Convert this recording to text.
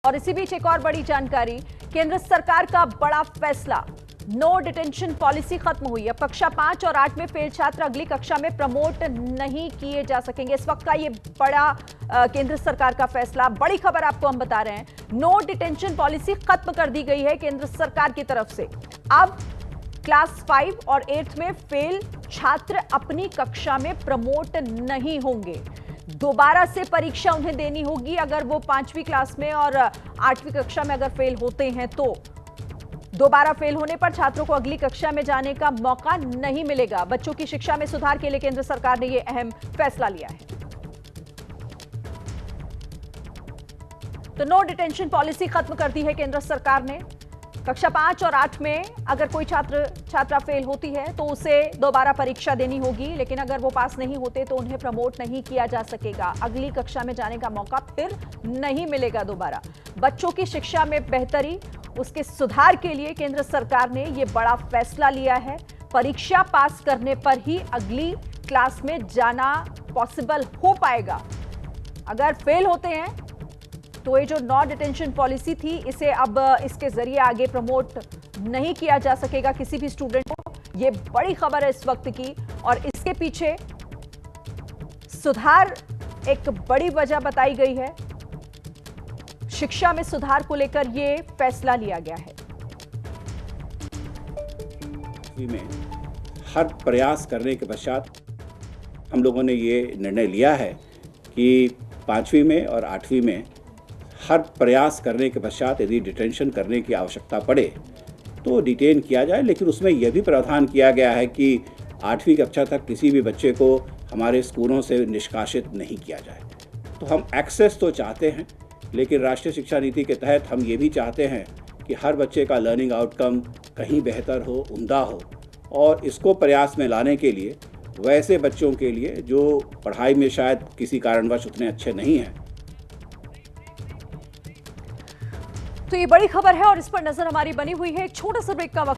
और इसी बीच एक और बड़ी जानकारी, केंद्र सरकार का बड़ा फैसला, नो डिटेंशन पॉलिसी खत्म हुई। अब कक्षा 5 और 8 में फेल छात्र अगली कक्षा में प्रमोट नहीं किए जा सकेंगे। इस वक्त का ये बड़ा केंद्र सरकार का फैसला, बड़ी खबर आपको हम बता रहे हैं। नो डिटेंशन पॉलिसी खत्म कर दी गई है केंद्र सरकार की तरफ से। अब क्लास 5 और 8 में फेल छात्र अपनी कक्षा में प्रमोट नहीं होंगे। दोबारा से परीक्षा उन्हें देनी होगी अगर वो 5वीं क्लास में और 8वीं कक्षा में अगर फेल होते हैं तो। दोबारा फेल होने पर छात्रों को अगली कक्षा में जाने का मौका नहीं मिलेगा। बच्चों की शिक्षा में सुधार के लिए केंद्र सरकार ने यह अहम फैसला लिया है। तो नो डिटेंशन पॉलिसी खत्म कर दी है केंद्र सरकार ने। कक्षा 5 और 8 में अगर कोई छात्रा फेल होती है तो उसे दोबारा परीक्षा देनी होगी, लेकिन अगर वो पास नहीं होते तो उन्हें प्रमोट नहीं किया जा सकेगा। अगली कक्षा में जाने का मौका फिर नहीं मिलेगा दोबारा। बच्चों की शिक्षा में बेहतरी, उसके सुधार के लिए केंद्र सरकार ने ये बड़ा फैसला लिया है। परीक्षा पास करने पर ही अगली क्लास में जाना पॉसिबल हो पाएगा। अगर फेल होते हैं तो ये जो नो डिटेंशन पॉलिसी थी, इसे अब इसके जरिए आगे प्रमोट नहीं किया जा सकेगा किसी भी स्टूडेंट को। ये बड़ी खबर है इस वक्त की, और इसके पीछे सुधार एक बड़ी वजह बताई गई है। शिक्षा में सुधार को लेकर ये फैसला लिया गया है। में हर प्रयास करने के पश्चात हम लोगों ने ये निर्णय लिया है कि 5वीं में और 8वीं में हर प्रयास करने के पश्चात यदि डिटेंशन करने की आवश्यकता पड़े तो डिटेन किया जाए, लेकिन उसमें यह भी प्रावधान किया गया है कि 8वीं कक्षा तक किसी भी बच्चे को हमारे स्कूलों से निष्कासित नहीं किया जाए। तो हम एक्सेस तो चाहते हैं, लेकिन राष्ट्रीय शिक्षा नीति के तहत हम ये भी चाहते हैं कि हर बच्चे का लर्निंग आउटकम कहीं बेहतर हो, उम्दा हो, और इसको प्रयास में लाने के लिए वैसे बच्चों के लिए जो पढ़ाई में शायद किसी कारणवश उतने अच्छे नहीं हैं। तो ये बड़ी खबर है और इस पर नजर हमारी बनी हुई है। एक छोटा सा ब्रेक का वक्त